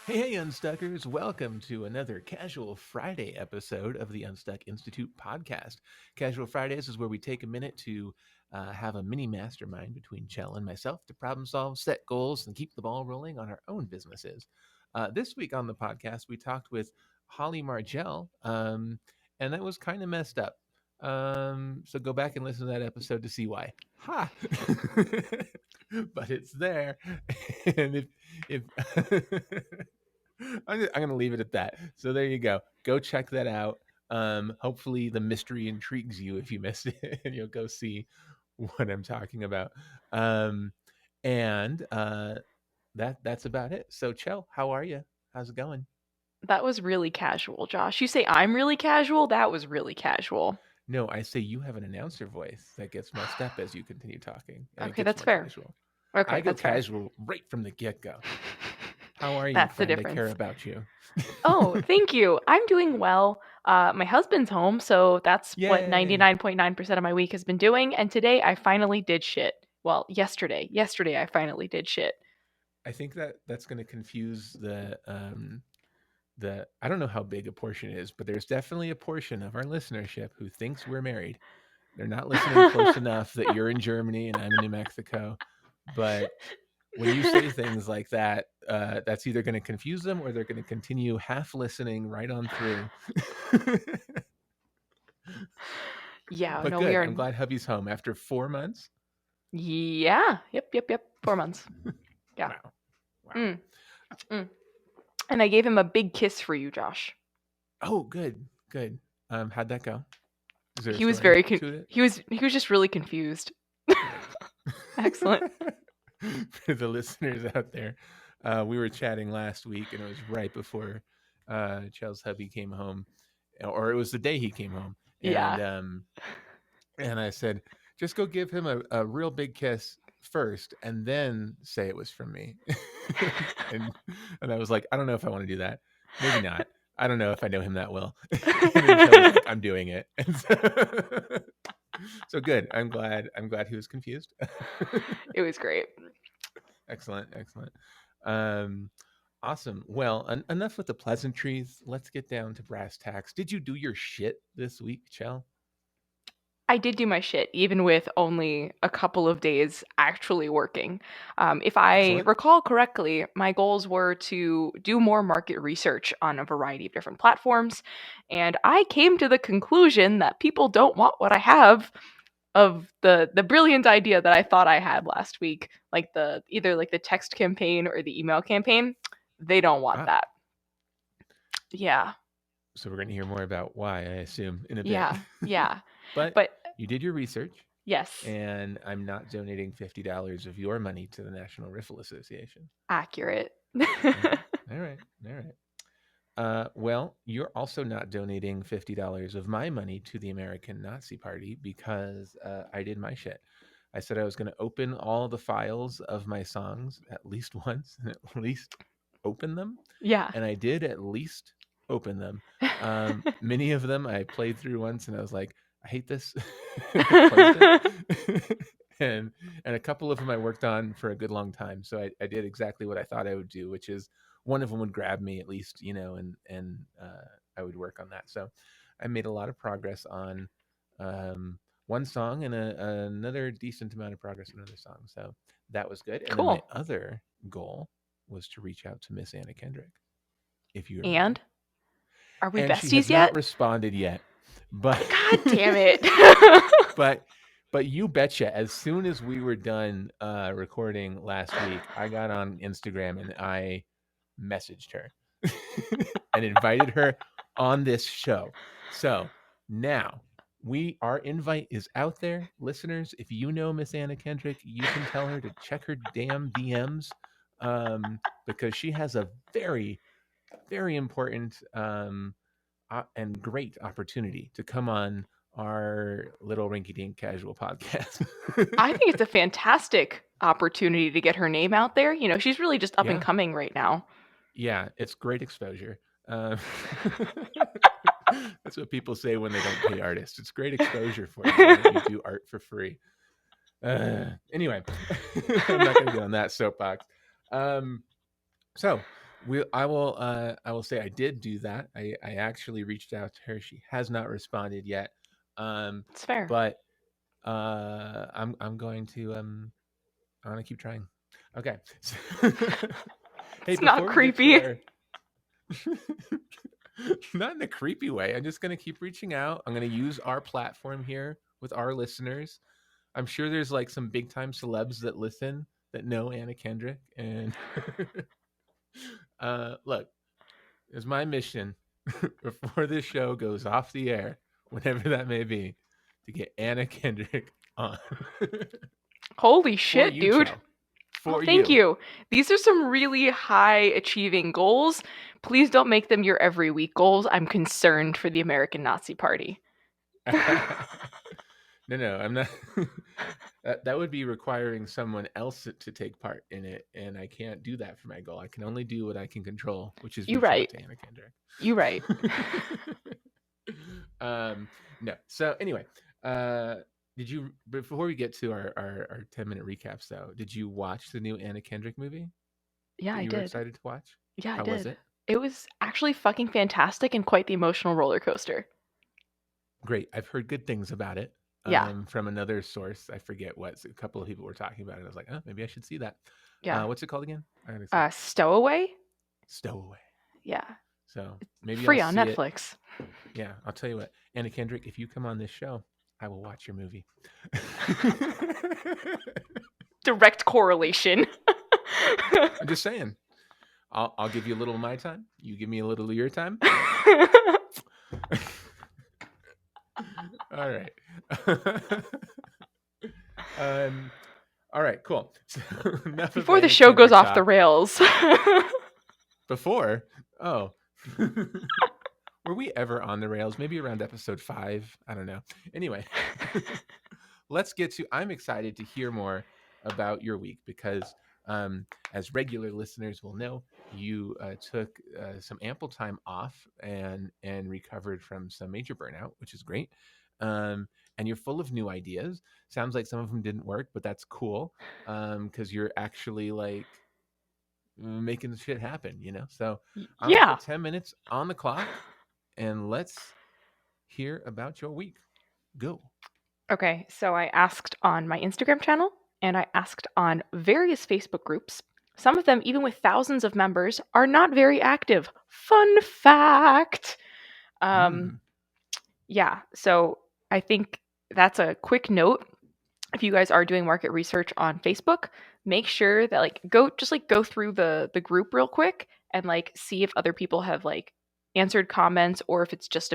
Hey, Unstuckers, welcome to another Casual Friday episode of the Unstuck Institute podcast. Casual Fridays is where we take a minute to have a mini mastermind between Cel and myself to problem solve, set goals, and keep the ball rolling on our own businesses. This week on the podcast, we talked with Holly Margell, and that was kind of messed up. So go back and listen to that episode to see why. Ha! But it's there. And if I'm going to leave it at that. So there you go. Go check that out. Hopefully the mystery intrigues you if you missed it, and you'll go see what I'm talking about. Um, and that's about it. So, Chell, how are you? How's it going? That was really casual, Josh. You say I'm really casual? That was really casual. No, I say you have an announcer voice that gets messed up as you continue talking, and it Okay, gets that's more fair. casual. I Okay, go that's fair. casual right from the get go. How are you, That's the friend? I care difference. about you. Oh, thank you. I'm doing well. My husband's home, so that's what Yay! 99.9% of my week has been doing. And today I finally did shit. Well, yesterday I finally did shit. I think that's going to confuse the I don't know how big a portion is, but there's definitely a portion of our listenership who thinks we're married. They're not listening close enough that you're in Germany and I'm in New Mexico. But when you say things like that, that's either going to confuse them or they're going to continue half listening right on through. Yeah, But no, we good. are. I'm glad hubby's home after 4 months. Yeah, yep. 4 months. Yeah. Wow. Wow. Mm, mm. And I gave him a big kiss for you, Josh. Oh, good. Good. How'd that go? Is there a He was story very to it? he was just really confused. Good. Excellent. For the listeners out there, we were chatting last week, and it was right before Chel's hubby came home, or it was the day he came home, Yeah. and I said, just go give him a real big kiss first, and then say it was from me, and and I was like, I don't know if I want to do that, maybe not. I don't know if I know him that well. And then Chel was like, I'm doing it. And so good. I'm glad. I'm glad he was confused. It was great. Excellent, excellent. Um, awesome. Well, enough with the pleasantries. Let's get down to brass tacks. Did you do your shit this week, Chel? I did do my shit, even with only a couple of days actually working. If I Excellent. recall correctly, my goals were to do more market research on a variety of different platforms, and I came to the conclusion that people don't want what I have of the brilliant idea that I thought I had last week, like the either like the text campaign or the email campaign. They don't want Ah, that. Yeah, so we're going to hear more about why, I assume, in a bit. yeah. But But you did your research, yes, and I'm not donating $50 of your money to the National Riffle Association. accurate. All right, all right, all right. Well, you're also not donating $50 of my money to the American Nazi Party because I did my shit. I said I was going to open all the files of my songs at least once and at least open them. Yeah. And I did at least open them. Many of them I played through once and I was like, I hate this. And I closed it. And a couple of them I worked on for a good long time. So I did exactly what I thought I would do, which is one of them would grab me at least, and I would work on that. So I made a lot of progress on one song and another decent amount of progress on another song. So that was good. And then my Cool. other goal was to reach out to Miss Anna Kendrick, if you remember. And are we And she has besties not yet? responded yet. But God damn it. but but you betcha, as soon as we were done recording last week, I got on Instagram and I messaged her and invited her on this show. So now our invite is out there. Listeners, if you know Miss Anna Kendrick, you can tell her to check her damn DMs, because she has a very, very important and great opportunity to come on our little rinky dink casual podcast. I think it's a fantastic opportunity to get her name out there. You know, she's really just up and Yeah. coming right now. Yeah, it's great exposure. Uh, that's what people say when they don't pay artists. It's great exposure for you. Why don't you do art for free? Anyway, I'm not going to get on that soapbox. So I will say I did do that. I actually reached out to her. She has not responded yet. Um, It's fair. but I'm going to I want to keep trying. Okay. So hey, It's not before we get to creepy. our not in a creepy way, I'm just going to keep reaching out. I'm going to use our platform here with our listeners. I'm sure there's like some big time celebs that listen that know Anna Kendrick. And look, it's my mission before this show goes off the air, whenever that may be, to get Anna Kendrick on. Holy For shit, you, dude. Cel. Oh, For thank you. you. These are some really high achieving goals. Please don't make them your every week goals. I'm concerned for the American Nazi Party. No, I'm not. That would be requiring someone else to take part in it, and I can't do that for my goal. I can only do what I can control, which is You reach out right. to Anna Kendrick. You right. um, no. So anyway, uh, did you before we get to our 10-minute recaps though? Did you watch the new Anna Kendrick movie Yeah, that I you were did. excited to watch? Yeah, I How was did. it? It was actually fucking fantastic and quite the emotional roller coaster. Great. I've heard good things about it Yeah. from another source. I forget what. A couple of people were talking about it. I was like, oh, maybe I should see that. Yeah. What's it called again? I gotta see. Stowaway? Stowaway. Yeah. So maybe I'll Free on see it. Netflix. Yeah, I'll tell you what, Anna Kendrick, if you come on this show, I will watch your movie. Direct correlation. I'm just saying. I'll give you a little of my time. You give me a little of your time. All right. um. All right. Cool. So enough of Before the Anna show goes Kendrick off the talk. rails. Before? Oh. Were we ever on the rails? Maybe around episode 5. I don't know. Anyway, let's get to. I'm excited to hear more about your week because, as regular listeners will know, you took some ample time off and recovered from some major burnout, which is great. And you're full of new ideas. Sounds like some of them didn't work, but that's cool because you're actually like making the shit happen. So I'm gonna Yeah. put 10 minutes on the clock, and let's hear about your week. Go. Okay, so I asked on my Instagram channel and I asked on various Facebook groups. Some of them, even with thousands of members, are not very active. Fun fact. Um, Mm. yeah, so I think that's a quick note. If you guys are doing market research on Facebook, make sure that go through the group real quick and like see if other people have like answered comments or if it's just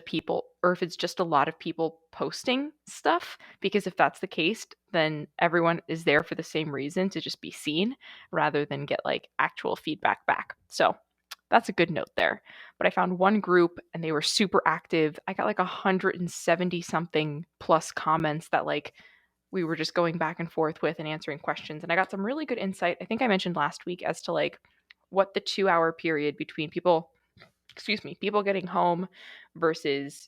a lot of people posting stuff, because if that's the case, then everyone is there for the same reason, to just be seen rather than get like actual feedback back. So that's a good note there. But I found one group and they were super active. I got like 170 something plus comments that like we were just going back and forth with and answering questions. And I got some really good insight. I think I mentioned last week as to like what the 2 hour period between people getting home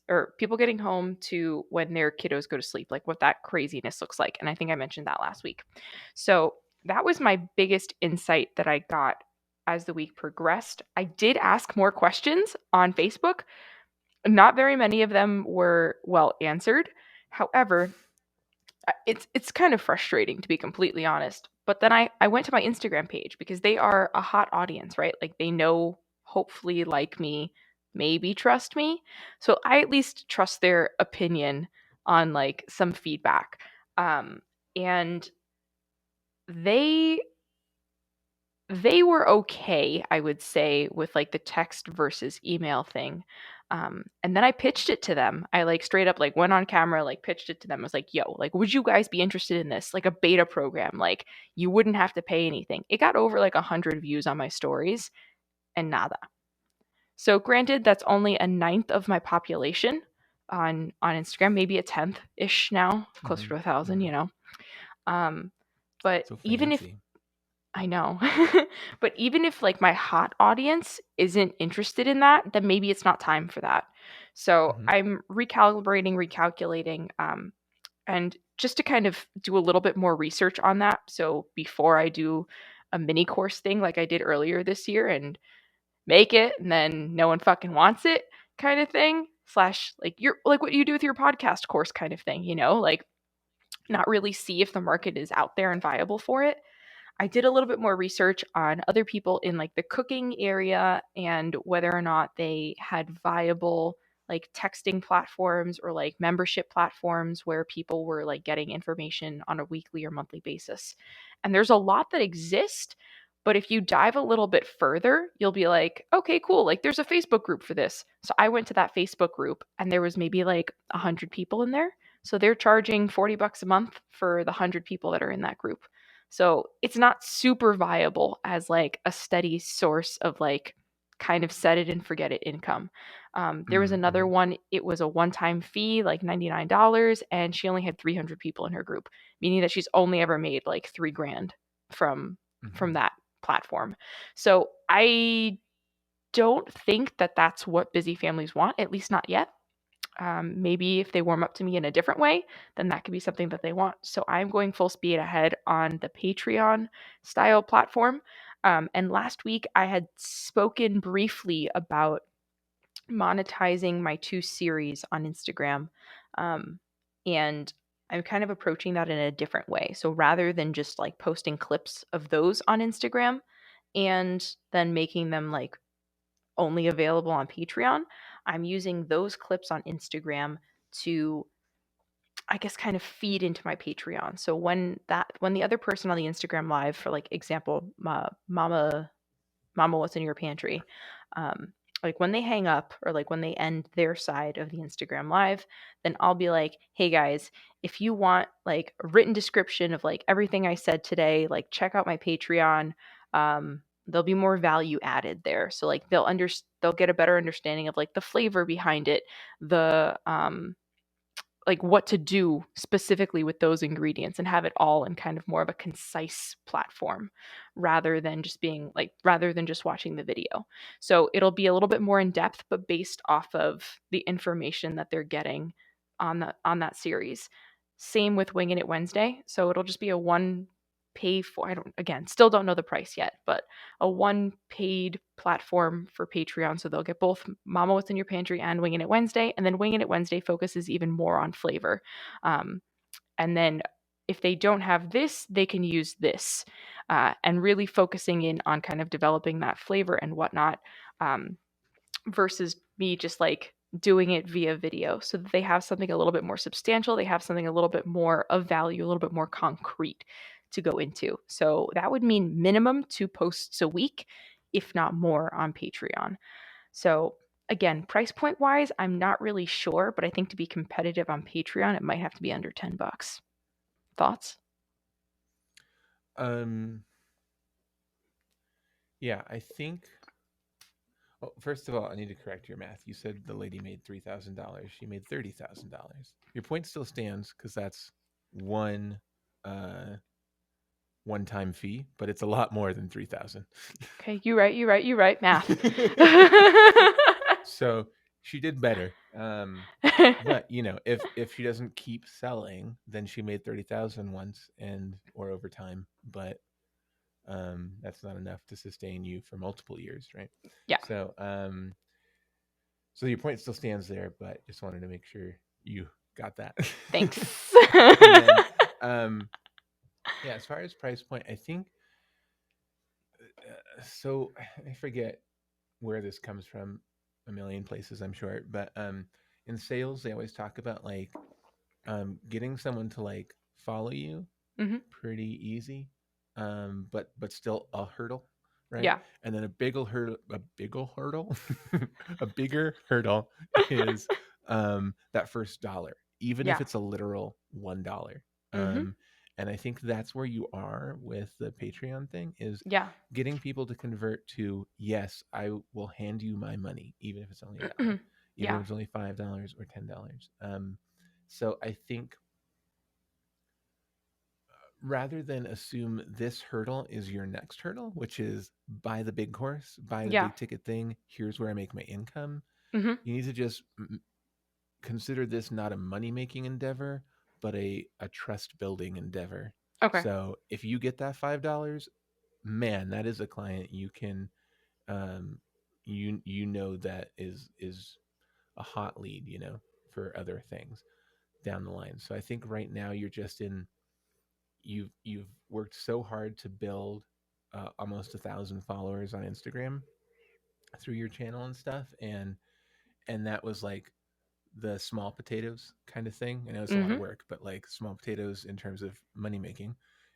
or people getting home to when their kiddos go to sleep, like what that craziness looks like. And I think I mentioned that last week. So that was my biggest insight that I got as the week progressed. I did ask more questions on Facebook. Not very many of them were well answered. However, it's kind of frustrating, to be completely honest. But then I went to my Instagram page because they are a hot audience, right? Like they know, hopefully like me, maybe trust me. So I at least trust their opinion on like some feedback. And they they were okay, I would say, with like the text versus email thing. And then I pitched it to them. I like straight up like went on camera, like pitched it to them. I was like, yo, like, would you guys be interested in this? Like a beta program, like you wouldn't have to pay anything. It got over like 100 views on my stories and nada. So granted, that's only a ninth of my population on Instagram, maybe a tenth ish now, closer Mm-hmm. to 1,000, Mm-hmm. you know. But So even if fancy. I know. But even if like my hot audience isn't interested in that, then maybe it's not time for that. So Mm-hmm. I'm recalculating, and just to kind of do a little bit more research on that. So before I do a mini course thing like I did earlier this year and make it and then no one fucking wants it kind of thing, slash like you're like what you do with your podcast course kind of thing, like not really see if the market is out there and viable for it. I did a little bit more research on other people in like the cooking area and whether or not they had viable like texting platforms or like membership platforms where people were like getting information on a weekly or monthly basis. And there's a lot that exist, but if you dive a little bit further, you'll be like, okay, cool. Like there's a Facebook group for this. So I went to that Facebook group and there was maybe like 100 people in there. So they're charging $40 a month for the 100 people that are in that group. So it's not super viable as like a steady source of like kind of set it and forget it income. There was another Mm-hmm. one, it was a one time fee, like $99, and she only had 300 people in her group, meaning that she's only ever made like 3 grand from Mm-hmm. that platform. So I don't think that that's what busy families want, at least not yet. Maybe if they warm up to me in a different way, then that could be something that they want. So I'm going full speed ahead on the Patreon style platform. And last week I had spoken briefly about monetizing my 2 series on Instagram. Um, and I'm kind of approaching that in a different way. So rather than just like posting clips of those on Instagram and then making them like only available on Patreon, I'm using those clips on Instagram to, I guess, kind of feed into my Patreon. So when the other person on the Instagram live, for like example, Mama what's in your pantry, um, like when they hang up or like when they end their side of the Instagram live, then I'll be like, hey guys, if you want like a written description of like everything I said today, like check out my Patreon. There'll be more value added there. So like they'll get a better understanding of like the flavor behind it, the like what to do specifically with those ingredients, and have it all in kind of more of a concise platform rather than just watching the video. So it'll be a little bit more in depth, but based off of the information that they're getting on that series. Same with Winging It Wednesday. So it'll just be a one pay for, I don't, again, still don't know the price yet, but a one paid platform for Patreon. So they'll get both Mama What's in Your Pantry and Winging It Wednesday. And then Winging It Wednesday focuses even more on flavor. And then if they don't have this, they can use this, and really focusing in on kind of developing that flavor and whatnot, versus me just like doing it via video, so that they have something a little bit more substantial. They have something a little bit more of value, a little bit more concrete to go into. So that would mean minimum 2 posts a week, if not more, on Patreon. So again, price point wise, I'm not really sure, but I think to be competitive on Patreon, it might have to be under $10. Thoughts? Um, yeah, I think. Well, first of all, I need to correct your math. You said the lady made $3,000. She made $30,000. Your point still stands because that's one uh, one-time fee, but it's a lot more than 3,000. Okay, you right. Math. So she did better. But if she doesn't keep selling, then she made 30,000 once and or over time. But that's not enough to sustain you for multiple years, right? Yeah, So so your point still stands there, but just wanted to make sure you got that. thanks. And then yeah, as far as price point, I think so. I forget where this comes from, a million places, I'm sure, but in sales they always talk about like getting someone to like follow you Hmm. pretty easy, but still a hurdle, right? Yeah. And then a bigger hurdle is that first dollar, even if Yeah. it's a literal $1. Hmm. Um, and I think that's where you are with the Patreon thing is Yeah. getting people to convert to yes, I will hand you my money, even if it's only $1, even if Yeah. it's only $5 or $10. So I think rather than assume this hurdle is your next hurdle, which is buy the big course, buy the Yeah. big ticket thing, here's where I make my income, Hmm. you need to just consider this not a money making endeavor, but a trust building endeavor. Okay. So if you get that $5, man, that is a client you can um, you know that is a hot lead, for other things down the line. So I think right now you're just in you've worked so hard to build almost 1,000 followers on Instagram through your channel and stuff, and that was like the small potatoes kind of thing. I know it's a lot of Mm-hmm. work, but like small potatoes in terms of money making.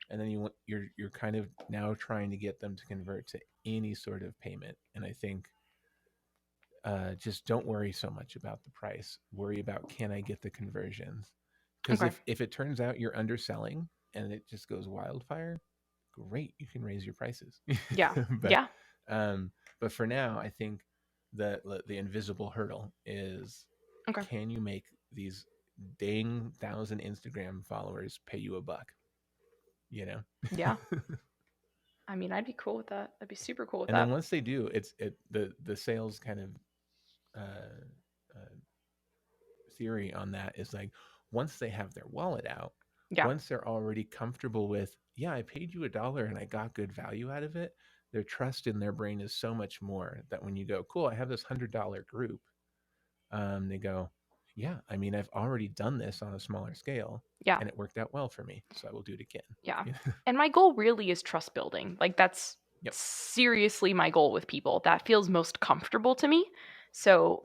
And then you're kind of now trying to get them to convert to any sort of payment. And I think just don't worry so much about the price. Worry about, can I get the conversions? Because Okay. if it turns out you're underselling and it just goes wildfire, great, you can raise your prices. Yeah. but Yeah. um, but for now, I think the invisible hurdle is, Okay. can you make these dang 1,000 Instagram followers pay you $1? You know. Yeah. I mean, I'd be cool with that. I'd be super cool with And then that. once they do, the sales kind of uh, uh, theory on that is like, once they have their wallet out, Yeah. once they're already comfortable with, yeah, I paid you $1 and I got good value out of it, their trust in their brain is so much more that when you go, cool, I have this $100 group, they go, yeah, I mean, I've already done this on a smaller scale Yeah. and it worked out well for me, so I will do it again. Yeah. Yeah. And my goal really is trust building. Like that's Yep. seriously my goal with people. That feels most comfortable to me. So,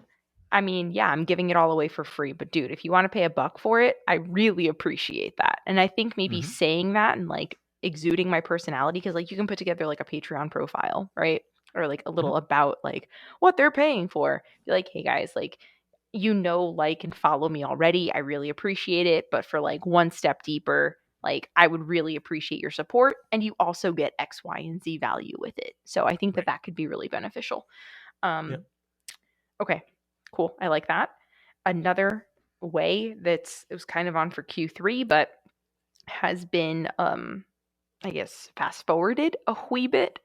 I mean, yeah, I'm giving it all away for free, but dude, if you want to pay $1 for it, I really appreciate that. And I think maybe Mm-hmm. saying that and like exuding my personality, because like you can put together like a Patreon profile, right? Or like a Mm-hmm. little about like what they're paying for. Be like, hey guys, like like and follow me already. I really appreciate it. But for like one step deeper, like I would really appreciate your support. And you also get X, Y, and Z value with it. So I think that Right. that could be really beneficial. Um, Yep. okay, cool. I like that. Another way it was kind of on for Q3, but has been, I guess, fast forwarded a wee bit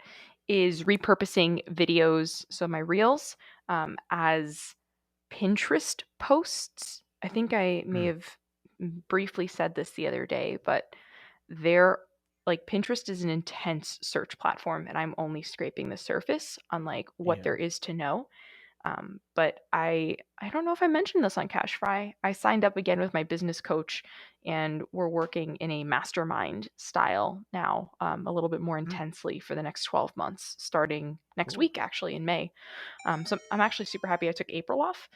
is repurposing videos, so my reels, as Pinterest posts. I think I may Mm. have briefly said this the other day, but they're like Pinterest is an intense search platform, and I'm only scraping the surface on like what Yeah. there is to know. But I don't know if I mentioned this on Cash Fry. I signed up again with my business coach, and we're working in a mastermind style now, a little bit more Mm. intensely for the next 12 months, starting next Cool. week, actually in May. So I'm actually super happy I took April off,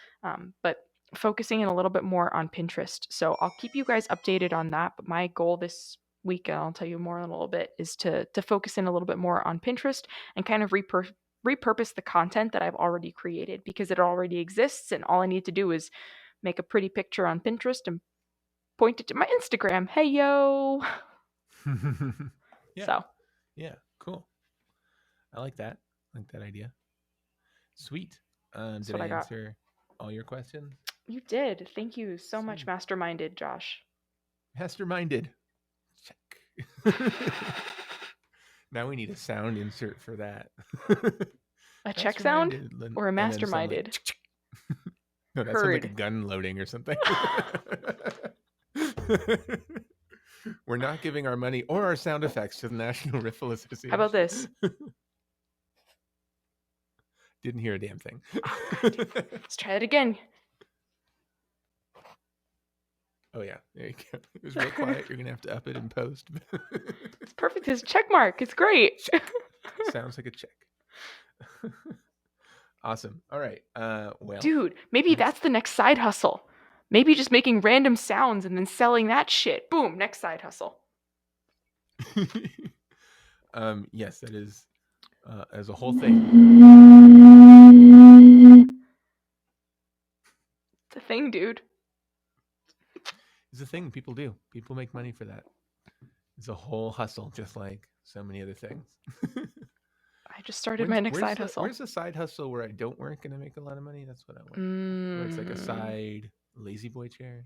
but focusing in a little bit more on Pinterest. So I'll keep you guys updated on that. But my goal this week, and I'll tell you more in a little bit, is to focus in a little bit more on Pinterest and kind of repurpose the content that I've already created because it already exists, and all I need to do is make a pretty picture on Pinterest and point it to my Instagram. Hey yo. Yeah. So Yeah. Cool. I like that. I like that idea. Sweet. that's Did what I I got. answer all your questions? You did. Thank you so much, Sweet. masterminded Josh. Masterminded. Check. Now we need a sound insert for that. A check sound Masterminded. or a And then some like, masterminded? no, that sounds like a Heard. gun loading or something. We're not giving our money or our sound effects to the National Riffle How about Association. this? Didn't hear a damn thing. Oh, God. Let's try it again. Oh yeah, there you go. It was real quiet. You're gonna have to up it in post. It's perfect. It's check mark. It's great. Check. Sounds like a check. Awesome. All right. Well, Dude, maybe next. that's the next side hustle. Maybe just making random sounds and then selling that shit. Boom, next side hustle. Yes, that is as a whole thing. It's a thing, dude. It's a thing people do. People make money for that. It's a whole hustle, just like so many other things. I just started my next Where's side the hustle. side hustle where I don't work and I make a lot of money? That's what I want. Where it's like a Mm. side lazy boy chair.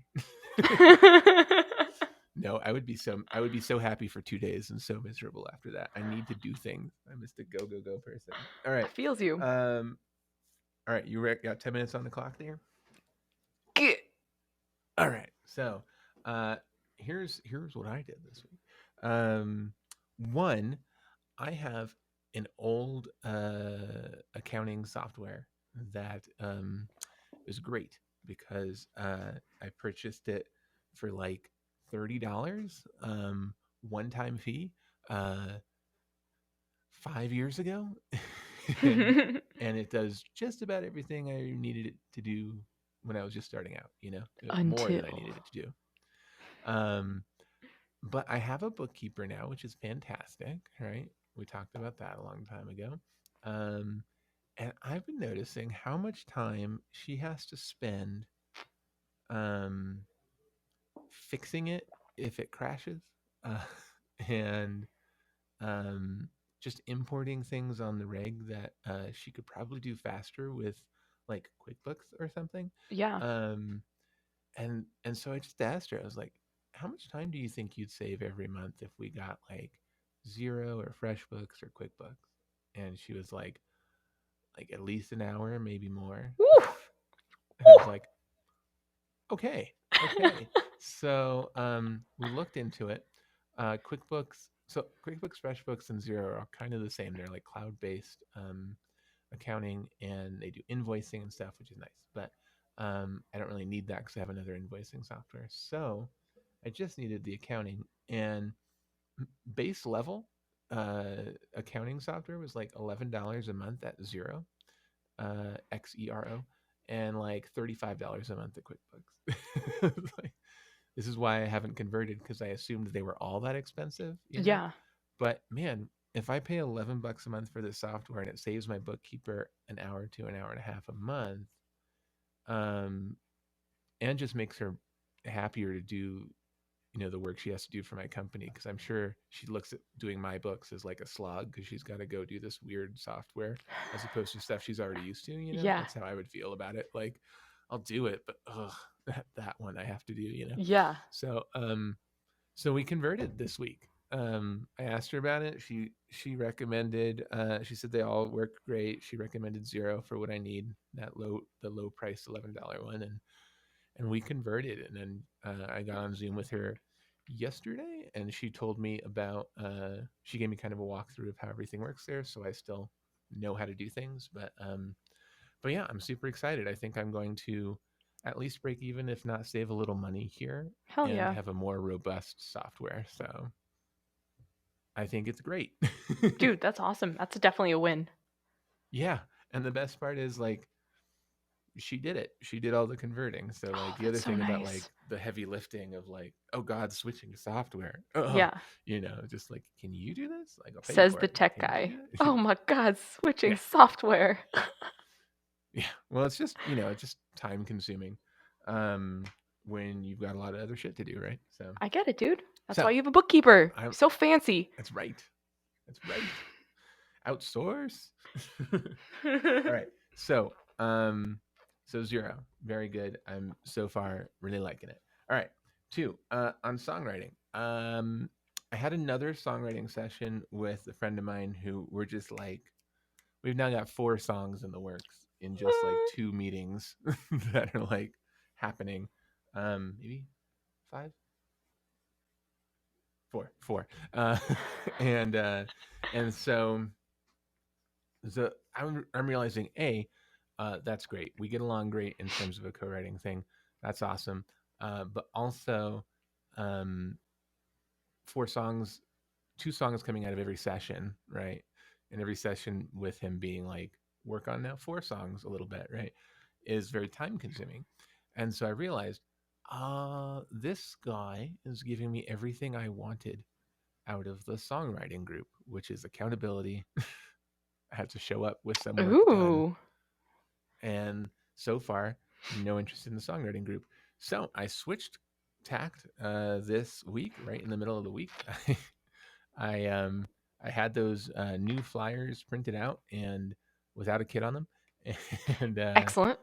No, I would be so happy for 2 days and so miserable after that. I need to do things. I'm just a go person. All I right. feels you. All right, you got 10 minutes on the clock there? Get. All right. So, here's what I did this week. One, I have an old accounting software that is great because I purchased it for like $30, one time fee, uh, 5 years ago, and and it does just about everything I needed it to do when I was just starting out. More than I Until. needed it to do. Um, but I have a bookkeeper now, which is fantastic. Right? We talked about that a long time ago. Um, and I've been noticing how much time she has to spend um, fixing it if it crashes, uh, and um, just importing things on the reg that she could probably do faster with like QuickBooks or something. Yeah. Um, and so I just asked her, I was like, how much time do you think you'd save every month if we got like Zero or FreshBooks or QuickBooks? And she was like at least an hour, maybe more. Woo! And I was Woo! like, okay, okay. So we looked into it. QuickBooks, FreshBooks, and Zero are kind of the same. They're like cloud-based accounting, and they do invoicing and stuff, which is nice. But I don't really need that because I have another invoicing software. So I just needed the accounting, and base level accounting software was like $11 a month at Zero, XERO, and like $35 a month at QuickBooks. Like, this is why I haven't converted because I assumed they were all that expensive. Yeah. But man, if I pay $11 a month for this software and it saves my bookkeeper an hour to an hour and a half a month, um, and just makes her happier to do the work she has to do for my company, because I'm sure she looks at doing my books as like a slog because she's got to go do this weird software as opposed to stuff she's already used to. Yeah. That's how I would feel about it. Like, I'll do it, but ugh, that one I have to do. Yeah. So so we converted this week. I asked her about it. She recommended, she said they all work great. She recommended Zero for what I need, the low price $11 one, and we converted. And then I got on Zoom with her yesterday, and she told me about. She gave me kind of a walkthrough of how everything works there, so I still know how to do things. But yeah, I'm super excited. I think I'm going to at least break even, if not save a little money here, Hell and yeah. have a more robust software. So I think it's great. Dude, that's awesome. That's definitely a win. Yeah, and the best part is like she did it. She did all the converting. So Oh, like the other that's so thing about like nice. the heavy lifting of like, oh God, switching software. Oh, Yeah. just like, can you do this? Like, I'll pay you Says for the it, but tech can you guy. do that? Oh my god, switching Yeah. software. Yeah. Well, it's just time consuming. Um when you've got a lot of other shit to do, right? So I get it, dude. That's so why you have a bookkeeper. I'm So fancy. that's right. That's right. Outsource. All right. So, Zero, very good. I'm so far really liking it. All right. Two, on songwriting. I had another songwriting session with a friend of mine who we're just like, we've now got 4 songs in the works in just like What? 2 meetings that are like happening. Maybe 5, 4. And and so I'm realizing, that's great. We get along great in terms of a co-writing thing. That's awesome. But also, um, 4 songs, 2 songs coming out of every session, right? And every session with him being like, work on now 4 songs a little bit, right? Is very time consuming. And so I realized, this guy is giving me everything I wanted out of the songwriting group, which is accountability. I have to show up with some work done, Ooh. and so far, no interest in the songwriting group. So I switched tact this week, right in the middle of the week. I I had those new flyers printed out and without a kid on them, and uh, Excellent.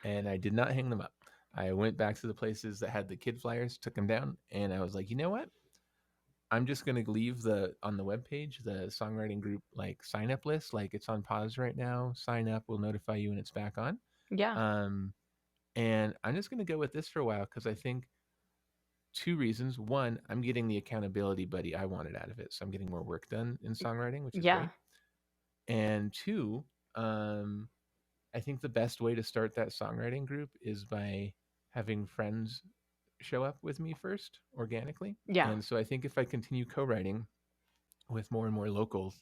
and I did not hang them up. I went back to the places that had the kid flyers, took them down, and I was like, you know what? I'm just gonna leave the on the webpage the songwriting group like sign up list, like it's on pause right now. Sign up, we'll notify you when it's back on. Yeah. Um, and I'm just gonna go with this for a while because I think 2 reasons. One, I'm getting the accountability buddy I wanted out of it, so I'm getting more work done in songwriting, which is Yeah. great. And two, um, I think the best way to start that songwriting group is by having friends show up with me first organically. Yeah. And so I think if I continue co-writing with more and more locals,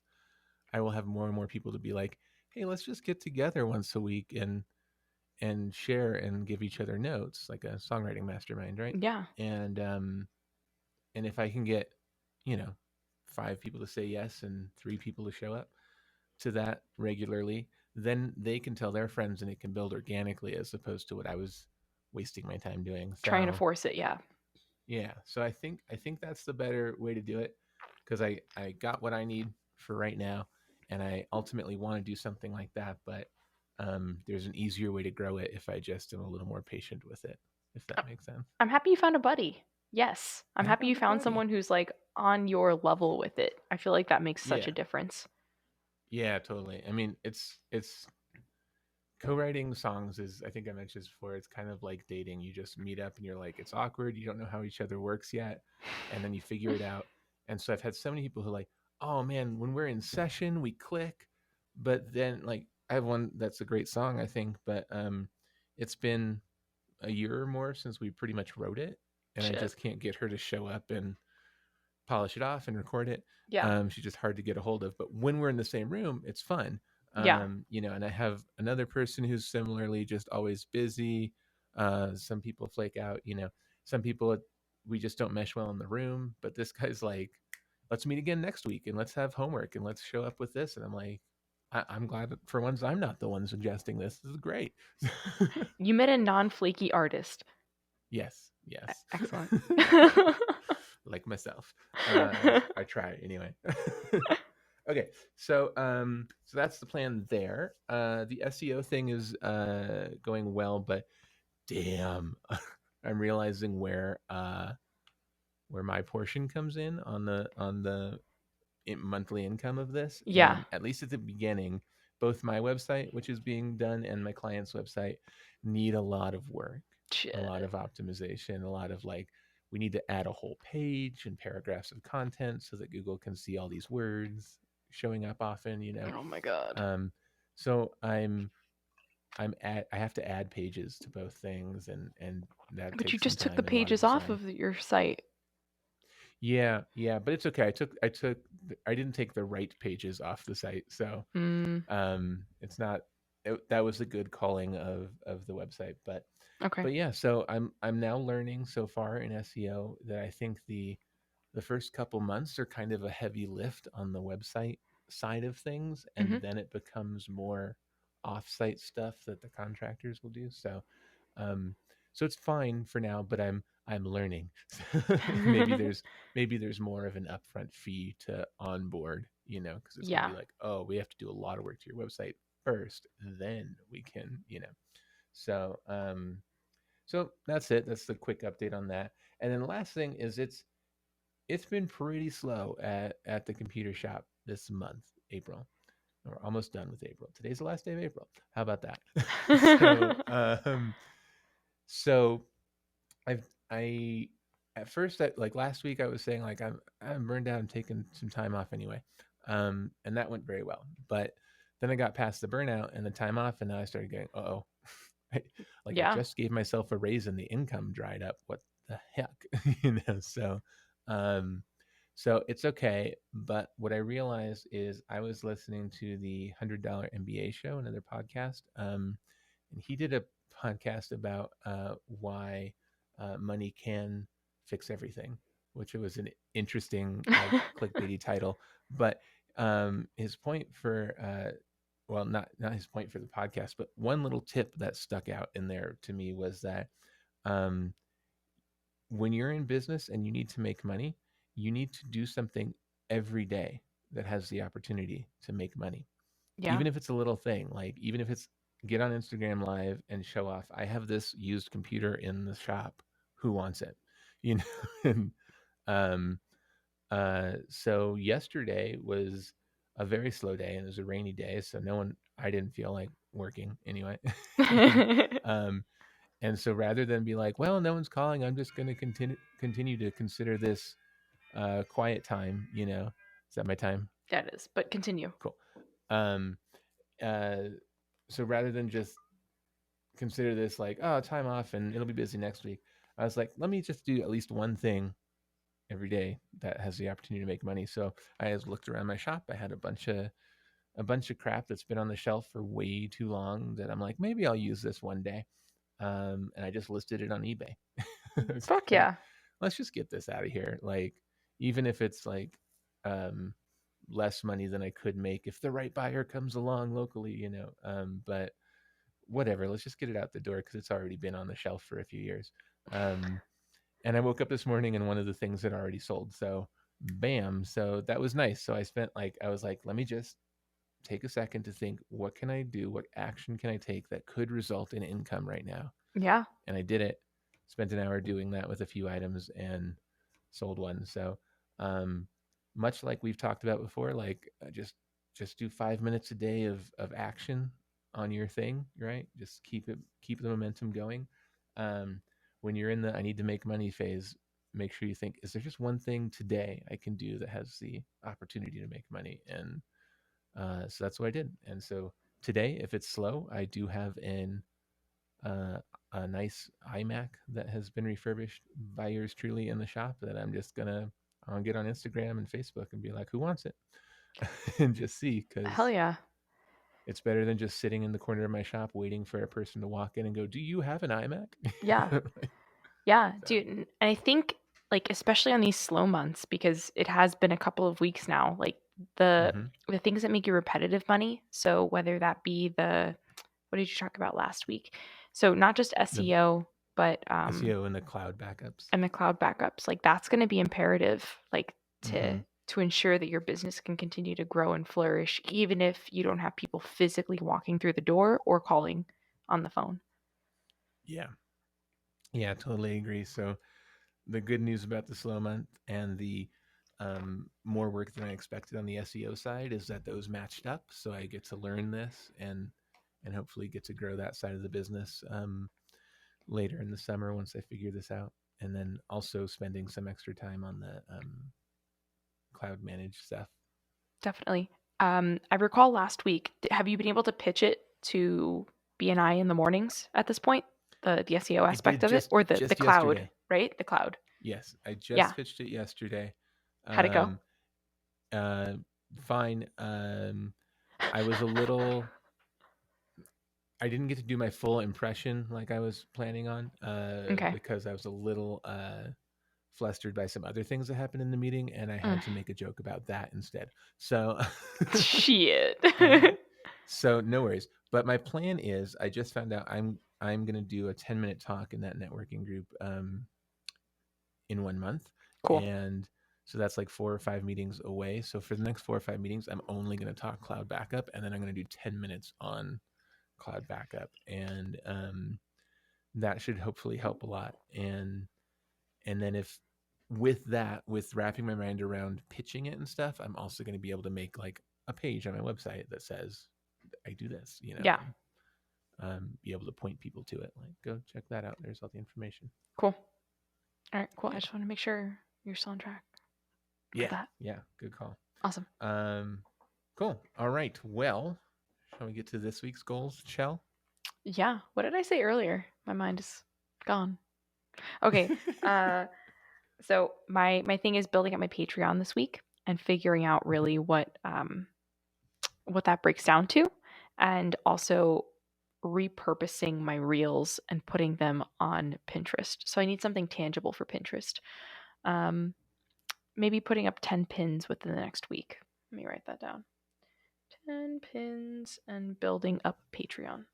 I will have more and more people to be like, "Hey, let's just get together once a week and share and give each other notes, like a songwriting mastermind, right?" Yeah. And if I can get, you know, 5 people to say yes and 3 people to show up to that regularly, then they can tell their friends and it can build organically as opposed to what I was wasting my time doing. Trying to So force it. Yeah. yeah, so I think that's the better way to do it because I got what I need for right now, and I ultimately want to do something like that. But there's an easier way to grow it if I just am a little more patient with it, if I- that makes sense. I'm happy you found a buddy. Yes. I'm I happy you found a found buddy. someone who's like on your level with it. I feel like that makes such a Yeah, difference. yeah, totally. I mean, it's co-writing songs is, I think I mentioned this before, it's kind of like dating. You just meet up and you're like, it's awkward, you don't know how each other works yet, and then you figure it out. And so I've had so many people who are like, oh man, when we're in session we click, but then like I have one that's a great song I think, but it's been a year or more since we pretty much wrote it, and I Shit. just can't get her to show up and polish it off and record it. Yeah. She's just hard to get a hold of. But when we're in the same room, it's fun. Yeah. And I have another person who's similarly just always busy. Some people flake out. Some people we just don't mesh well in the room. But this guy's like, let's meet again next week and let's have homework and let's show up with this. And I'm like, I'm glad that for once I'm not the one suggesting this. This is great. You met a non-flaky artist. Yes, yes. Excellent. Like myself. I try anyway. Okay, so that's the plan there. The SEO thing is going well, but damn, I'm realizing where my portion comes in on the monthly income of this, Yeah. and at least at the beginning, both my website, which is being done, and my client's website need a lot of work, a lot Shit. of optimization, a lot of like, we need to add a whole page and paragraphs of content so that Google can see all these words showing up often. Oh my god. um so I have to add pages to both things, and that But you takes some just took the time and a lot of pages off design. of your site. Yeah, yeah, but it's okay. I didn't take the right pages off the site, so Mm, it's not that was a good calling of the website. but okay. but yeah, so I'm now learning so far in SEO that I think the first couple months are kind of a heavy lift on the website side of things, Hmm. and then it becomes more off-site stuff that the contractors will do. Um so it's fine for now, but I'm learning. Maybe there's more of an upfront fee to onboard, because it's going to Yeah. be like, oh, we have to do a lot of work to your website first, then we can. So that's it. That's the quick update on that. And then the last thing is it's been pretty slow at the computer shop this month, April. We're almost done with April. Today's the last day of April. How about that? so um so I at first, like last week, I was saying like I'm burned out. I'm taking some time off anyway, and that went very well. But then I got past the burnout and the time off, and now I started going, oh, like I Yeah. just gave myself a raise and the income dried up. What the heck, Um, so it's okay. But what I realized is I was listening to the $100 MBA show, another podcast, and he did a podcast about why money can fix everything, which was an interesting, like, clickbaity title. But his point for, well, not his point for the podcast, but one little tip that stuck out in there to me was that um, when you're in business and you need to make money, you need to do something every day that has the opportunity to make money, Yeah. even if it's a little thing, like even if it's get on Instagram live and show off, I have this used computer in the shop, who wants it, you know and um so yesterday was a very slow day, and it was a rainy day, so I didn't feel like working anyway. and um and so rather than be like, well, no one's calling, I'm just going to continue to consider this quiet time. Is that my time? That is. But continue. Cool. Um, uh, so rather than just consider this like, oh, time off and it'll be busy next week, I was like, let me just do at least one thing every day that has the opportunity to make money. So I just looked around my shop. I had a bunch of crap that's been on the shelf for way too long that I'm like, maybe I'll use this one day. And I just listed it on eBay. It's Fuck like, yeah. let's just get this out of here. Like, even if it's like um, less money than I could make if the right buyer comes along locally. But whatever, let's just get it out the door because it's already been on the shelf for a few years. Um, and I woke up this morning and one of the things had already sold. So, bam. So that was nice. So I was like, let me just take a second to think, what can I do? What action can I take that could result in income right now? Yeah. And I did it. Spent an hour doing that with a few items and sold one. So, um, much like we've talked about before, like just do 5 minutes a day of action on your thing, right? Just keep the momentum going. Um, when you're in the I need to make money phase, make sure you think, is there just one thing today I can do that has the opportunity to make money? And so that's what I did. And so today, if it's slow, I do have uh, a nice iMac that has been refurbished by yours truly in the shop that I'll get on Instagram and Facebook and be like, who wants it? And just see, Hell because yeah. it's better than just sitting in the corner of my shop waiting for a person to walk in and go, do you have an iMac? Yeah. Like, Yeah, so, dude. And I think, like, especially on these slow months, because it has been a couple of weeks now, like the mm-hmm. the things that make you repetitive money. So whether that be what did you talk about last week? So not just The SEO, but SEO and the cloud backups. and the cloud backups, like that's going to be imperative, like Mm-hmm. to ensure that your business can continue to grow and flourish, even if you don't have people physically walking through the door or calling on the phone. Yeah. Yeah, totally agree. So the good news about the slow month and the more work than I expected on the SEO side is that those matched up. So I get to learn this and hopefully get to grow that side of the business later in the summer once I figure this out. And then also spending some extra time on the cloud managed stuff. Definitely. I recall last week, have you been able to pitch it to BNI in the mornings at this point? The SEO I aspect did of it, just or the just cloud, yesterday. right? The cloud. Yes, I Yeah. just pitched it yesterday. How'd it go? Um, uh, Fine. I was a little I didn't get to do my full impression like I was planning on Okay. because I was a little flustered by some other things that happened in the meeting, and I Mm. had to make a joke about that instead. So, Shit. uh, so no worries. But my plan is, I just found out I'm gonna do a 10-minute talk in that networking group in 1 month, Cool. and so that's like 4 or 5 meetings away. So for the next 4 or 5 meetings, I'm only gonna talk cloud backup, and then I'm gonna do 10 minutes on cloud backup, and that should hopefully help a lot. And then if with that, with wrapping my mind around pitching it and stuff, I'm also going to be able to make like a page on my website that says I do this, Yeah. and be able to point people to it. Like, go check that out. There's all the information. Cool. All right. Cool. I Yeah, just want to make sure you're still on track for yeah, that. yeah. Good call. Awesome. Um, cool. All right. Well, shall we get to this week's goals, Chell? Yeah. What did I say earlier? My mind is gone. Okay. Uh, so my thing is building up my Patreon this week and figuring out really what that breaks down to, and also repurposing my reels and putting them on Pinterest. So I need something tangible for Pinterest. Um, Maybe putting up 10 pins within the next week. Let me write that down. 10 pins and building up Patreon.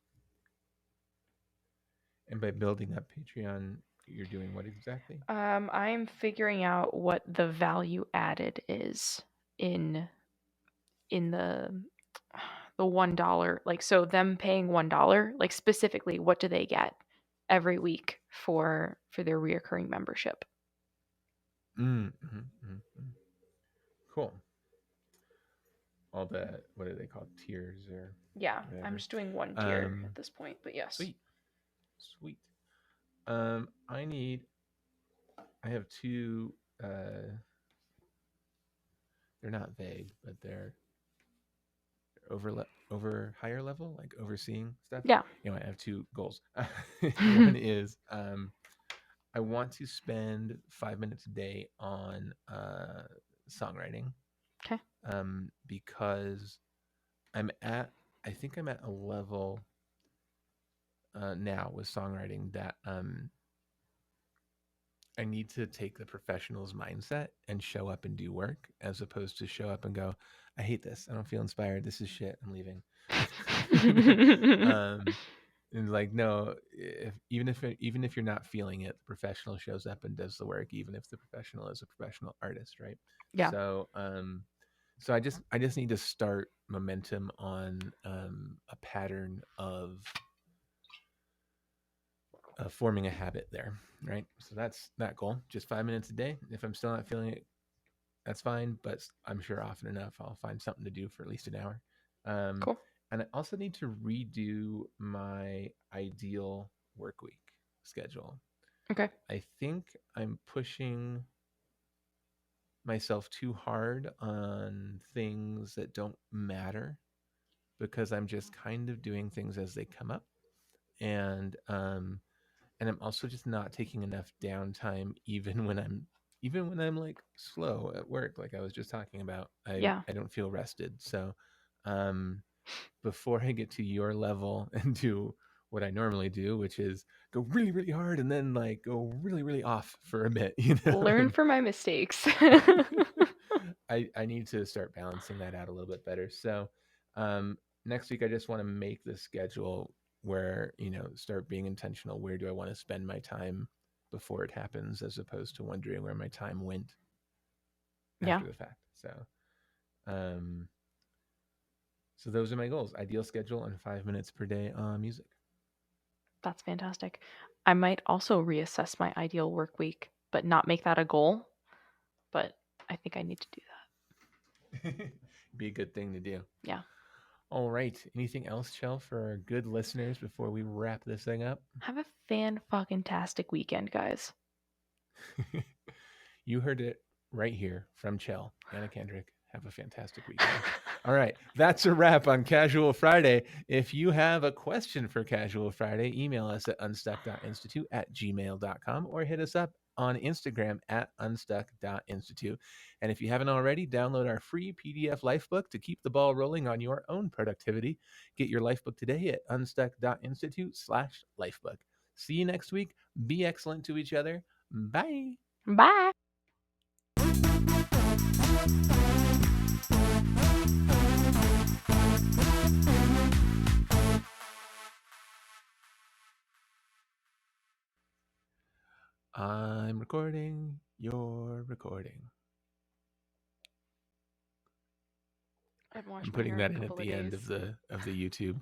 And by building up Patreon, you're doing what exactly? I'm figuring out what the value added is in in the $1, like, so them paying $1, like specifically what do they get every week for their reoccurring membership. Mm-hmm, mm-hmm. Cool. All the what are they called, tiers or Yeah, I'm whatever. just doing one tier Um, at this point, but yes. Sweet, sweet. I need. I have two. They're not vague, but they're over higher level, like overseeing stuff. Yeah. I have two goals. One is I want to spend 5 minutes a day on songwriting, Okay. because I'm at I think I'm at a level now with songwriting that I need to take the professional's mindset and show up and do work, as opposed to show up and go, I hate this. I don't feel inspired. This is shit. I'm leaving. um, and like, no, even if you're not feeling it, the professional shows up and does the work, even if the professional is a professional artist, right? Yeah. So I just need to start momentum on a pattern of forming a habit there, right? So that's that goal. Just 5 minutes a day. If I'm still not feeling it, that's fine. But I'm sure often enough I'll find something to do for at least an hour. Um, Cool. and I also need to redo my ideal work week schedule. Okay. I think I'm pushing myself too hard on things that don't matter, because I'm just kind of doing things as they come up, and I'm also just not taking enough downtime, even when I'm like slow at work, like I was just talking about. I Yeah. I don't feel rested. So um before I get to your level and do what I normally do, which is go really really hard and then like go really really off for a bit, Learn from my mistakes. I need to start balancing that out a little bit better. So um, next week, I just want to make the schedule where, start being intentional. Where do I want to spend my time before it happens, as opposed to wondering where my time went Yeah. after the fact. Um, so those are my goals: ideal schedule and 5 minutes per day on music. That's fantastic. I might also reassess my ideal work week, but not make that a goal. But I think I need to do Be a good thing to do. that. Yeah. All right. Anything else, Chell, for our good listeners before we wrap this thing up? Have a fan-fucking-tastic weekend, guys. You heard it right here from Chell. Anna Kendrick. Have a fantastic weekend. All right. That's a wrap on Casual Friday. If you have a question for Casual Friday, email us at unstuck.institute@gmail.com or hit us up on Instagram at unstuck.institute. And if you haven't already, download our free PDF lifebook to keep the ball rolling on your own productivity. Get your lifebook today at unstuck.institute/lifebook. See you next week. Be excellent to each other. Bye. Bye. I'm recording. You're recording. I haven't I'm washed my putting hair in that a in at couple of the end days. of the YouTube.